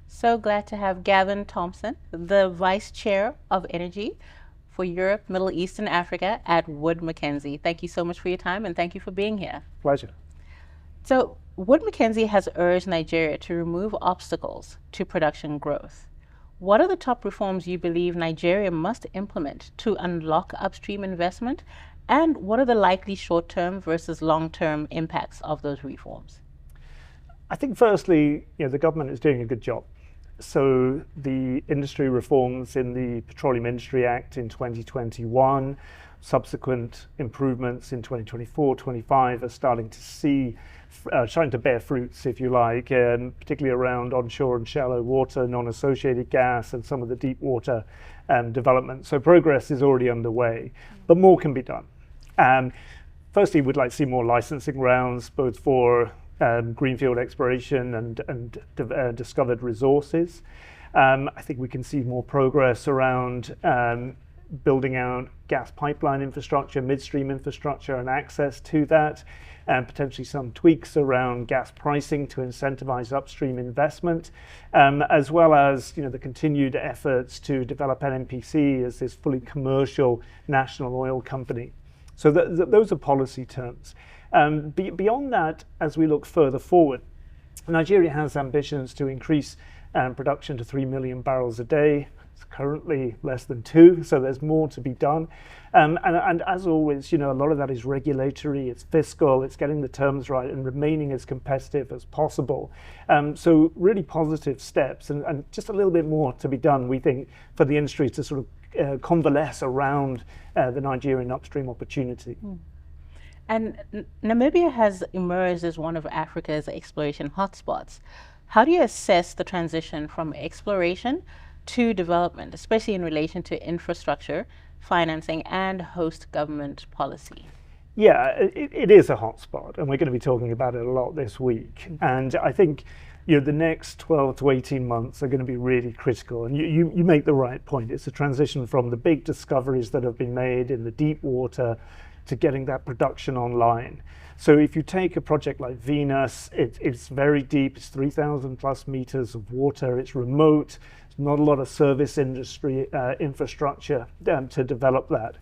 So glad to have Gavin Thompson, the Vice Chair of Energy for Europe, Middle East, and Africa at Wood Mackenzie. Thank you so much for your time and thank you for being here. Pleasure. So, Wood Mackenzie has urged Nigeria to remove obstacles to production growth. What are the top reforms you believe Nigeria must implement to unlock upstream investment? And what are the likely short term versus long term impacts of those reforms? I think firstly, the government is doing a good job. So the industry reforms in the Petroleum Industry Act in 2021, subsequent improvements in 2024, 25 are starting to bear fruits, if you like, particularly around onshore and shallow water, non-associated gas, and some of the deep water development. So progress is already underway, but more can be done. Firstly, we'd like to see more licensing rounds, both for greenfield exploration and discovered resources. I think we can see more progress around building out gas pipeline infrastructure, midstream infrastructure, and access to that, and potentially some tweaks around gas pricing to incentivize upstream investment, as well as the continued efforts to develop NNPC as this fully commercial national oil company. So those are policy terms. Beyond that, as we look further forward, Nigeria has ambitions to increase production to 3 million barrels a day. It's currently less than 2, so there's more to be done. And as always, a lot of that is regulatory, it's fiscal, it's getting the terms right and remaining as competitive as possible. So really positive steps and just a little bit more to be done, we think, for the industry to sort of convalesce around the Nigerian upstream opportunity. And Namibia has emerged as one of Africa's exploration hotspots. How do you assess the transition from exploration to development, especially in relation to infrastructure, financing, and host government policy? Yeah, it is a hotspot, and we're going to be talking about it a lot this week. And I think the next 12 to 18 months are going to be really critical. And you make the right point. It's a transition from the big discoveries that have been made in the deep water to getting that production online. So if you take a project like Venus, it's very deep, it's 3,000 plus meters of water, it's remote, there's not a lot of service industry infrastructure to develop that.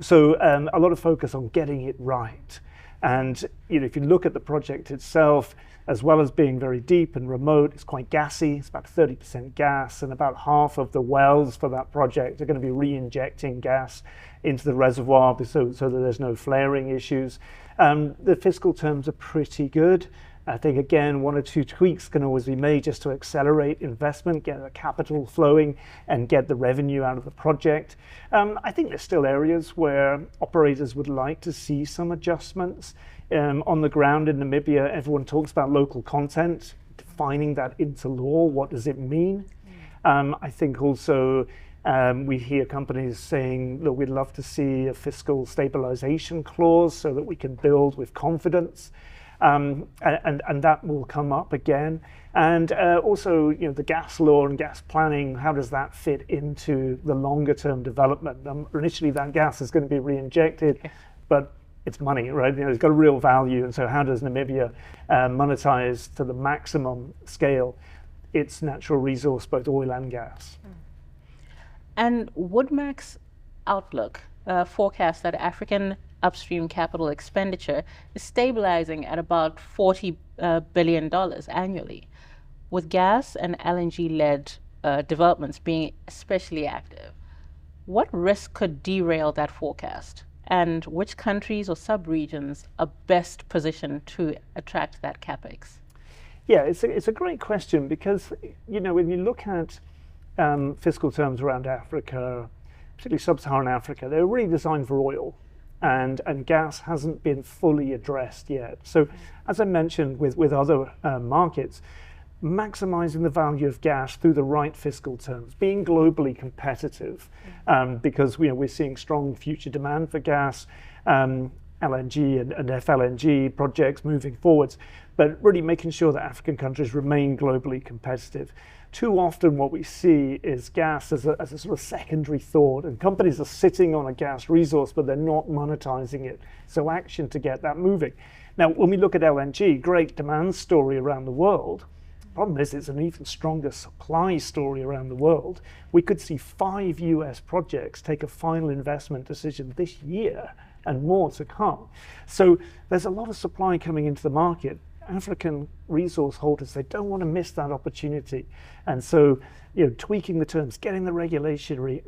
So a lot of focus on getting it right. And if you look at the project itself, as well as being very deep and remote, it's quite gassy. It's about 30% gas, and about half of the wells for that project are going to be re-injecting gas into the reservoir so that there's no flaring issues. The fiscal terms are pretty good. I think, again, 1 or 2 tweaks can always be made just to accelerate investment, get the capital flowing, and get the revenue out of the project. I think there's still areas where operators would like to see some adjustments. On the ground in Namibia, everyone talks about local content, defining that into law. What does it mean? I think also we hear companies saying, look, we'd love to see a fiscal stabilization clause so that we can build with confidence. And that will come up again. And also, the gas law and gas planning, how does that fit into the longer term development? Initially, that gas is going to be re-injected, but it's money, right? It's got a real value. And so how does Namibia monetize to the maximum scale its natural resource, both oil and gas? And Woodmac's outlook forecasts that African upstream capital expenditure is stabilizing at about $40 billion annually, with gas and LNG-led developments being especially active. What risk could derail that forecast? And which countries or sub-regions are best positioned to attract that capex? Yeah, it's a great question because, when you look at fiscal terms around Africa, particularly sub-Saharan Africa, they're really designed for oil. And gas hasn't been fully addressed yet. So as I mentioned with other markets, maximizing the value of gas through the right fiscal terms, being globally competitive, because we're seeing strong future demand for gas, LNG and FLNG projects moving forwards, but really making sure that African countries remain globally competitive. Too often what we see is gas as a sort of secondary thought, and companies are sitting on a gas resource, but they're not monetizing it. So action to get that moving. Now, when we look at LNG, great demand story around the world, Problem is, it's an even stronger supply story around the world. We could see 5 US projects take a final investment decision this year and more to come. So there's a lot of supply coming into the market. African resource holders, they don't want to miss that opportunity. And so, tweaking the terms, getting the regulatory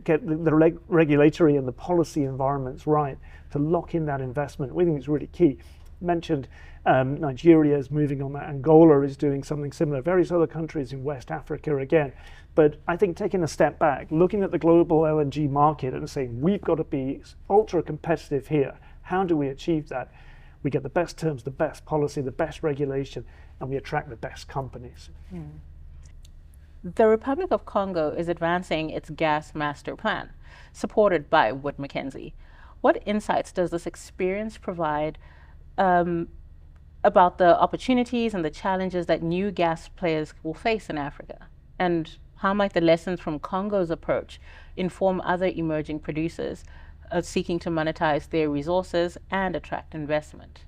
and the policy environments right to lock in that investment, we think is really key. Mentioned Nigeria is moving on that. Angola is doing something similar. Various other countries in West Africa again. But I think taking a step back, looking at the global LNG market and saying, we've got to be ultra competitive here. How do we achieve that? We get the best terms, the best policy, the best regulation, and we attract the best companies. The Republic of Congo is advancing its gas master plan, supported by Wood Mackenzie. What insights does this experience provide about the opportunities and the challenges that new gas players will face in Africa? And how might the lessons from Congo's approach inform other emerging producers seeking to monetize their resources and attract investment?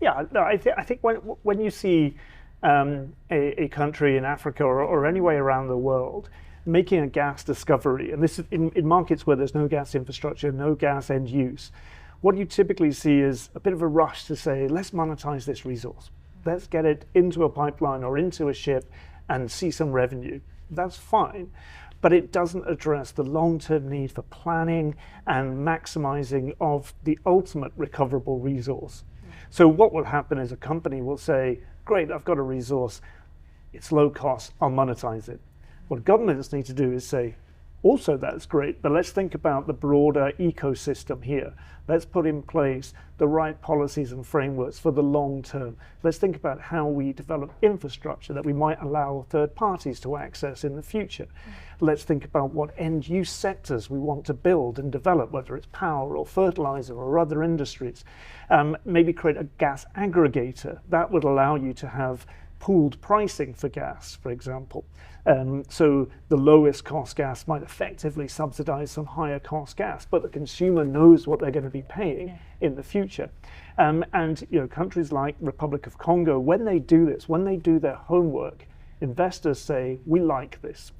Yeah, no, I think when you see a country in Africa or anywhere around the world making a gas discovery, and this is in markets where there's no gas infrastructure, no gas end use, what you typically see is a bit of a rush to say, let's monetize this resource. Let's get it into a pipeline or into a ship and see some revenue. That's fine, but it doesn't address the long-term need for planning and maximizing of the ultimate recoverable resource. So what will happen is a company will say, great, I've got a resource, it's low cost, I'll monetize it. What governments need to do is say, also that's great, but let's think about the broader ecosystem here. Let's put in place the right policies and frameworks for the long term. Let's think about how we develop infrastructure that we might allow third parties to access in the future. Let's think about what end use sectors we want to build and develop, whether it's power or fertilizer or other industries. Maybe create a gas aggregator that would allow you to have pooled pricing for gas, for example. So the lowest cost gas might effectively subsidize some higher cost gas, but the consumer knows what they're going to be paying in the future. And countries like Republic of Congo, when they do this, when they do their homework, investors say, we like this.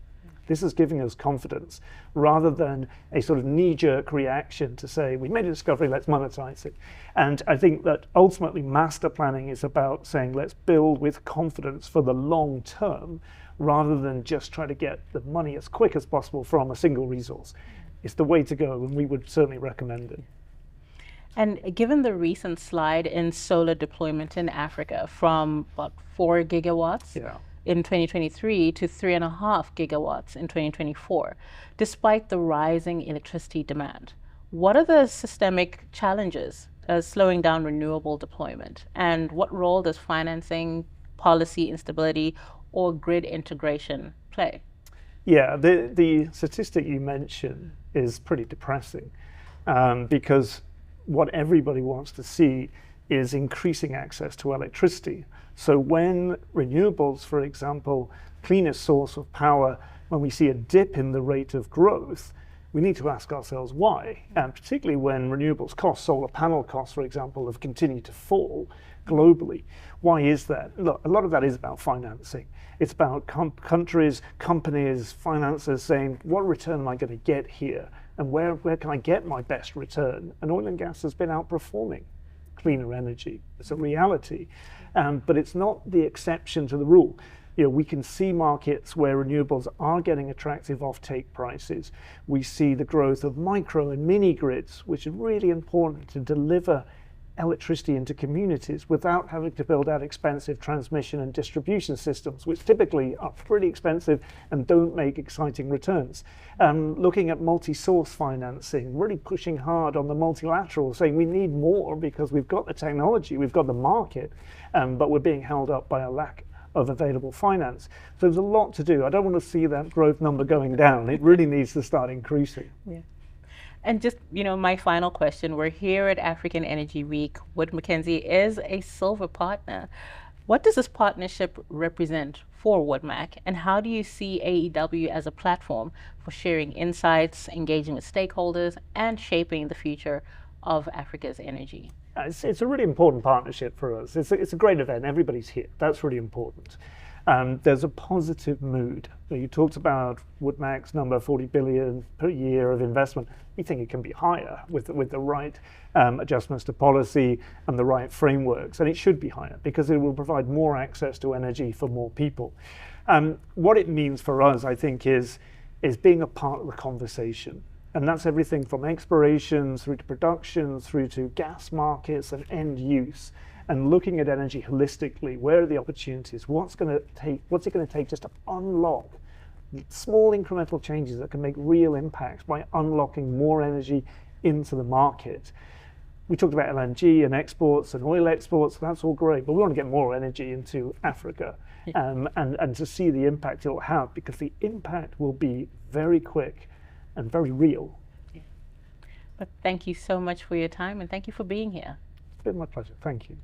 This is giving us confidence, rather than a sort of knee-jerk reaction to say, we made a discovery, let's monetize it. And I think that ultimately master planning is about saying, let's build with confidence for the long term, rather than just try to get the money as quick as possible from a single resource. It's the way to go, and we would certainly recommend it. And given the recent slide in solar deployment in Africa from about 4 gigawatts in 2023 to 3.5 gigawatts in 2024, despite the rising electricity demand, what are the systemic challenges slowing down renewable deployment? And what role does financing, policy instability, or grid integration play? Yeah, the statistic you mentioned is pretty depressing, because what everybody wants to see is increasing access to electricity. So when renewables, for example, cleanest source of power, when we see a dip in the rate of growth, we need to ask ourselves why. And particularly when renewables costs, solar panel costs, for example, have continued to fall globally. Why is that? Look, a lot of that is about financing. It's about countries, companies, financiers saying, what return am I going to get here? And where can I get my best return? And oil and gas has been outperforming cleaner energy. It's a reality, but it's not the exception to the rule. We can see markets where renewables are getting attractive offtake prices. We see the growth of micro and mini grids, which are really important to deliver electricity into communities without having to build out expensive transmission and distribution systems, which typically are pretty expensive and don't make exciting returns. Looking at multi-source financing, really pushing hard on the multilateral, saying we need more because we've got the technology, we've got the market, but we're being held up by a lack of available finance. So there's a lot to do. I don't want to see that growth number going down. It really needs to start increasing. Yeah. And just, my final question, we're here at African Energy Week. Wood Mackenzie is a silver partner. What does this partnership represent for Wood Mac, and how do you see AEW as a platform for sharing insights, engaging with stakeholders, and shaping the future of Africa's energy? It's a really important partnership for us. It's a great event. Everybody's here. That's really important. There's a positive mood. You talked about Wood Mac's number, 40 billion per year of investment. We think it can be higher with the right adjustments to policy and the right frameworks, and it should be higher because it will provide more access to energy for more people. What it means for us, I think, is being a part of the conversation. And that's everything from exploration through to production, through to gas markets and end use, and looking at energy holistically. Where are the opportunities? What's it going to take just to unlock small incremental changes that can make real impacts by unlocking more energy into the market? We talked about LNG and exports and oil exports. That's all great, but we want to get more energy into Africa, and to see the impact it will have, because the impact will be very quick and very real. Yeah. But thank you so much for your time, and thank you for being here. It's been my pleasure. Thank you.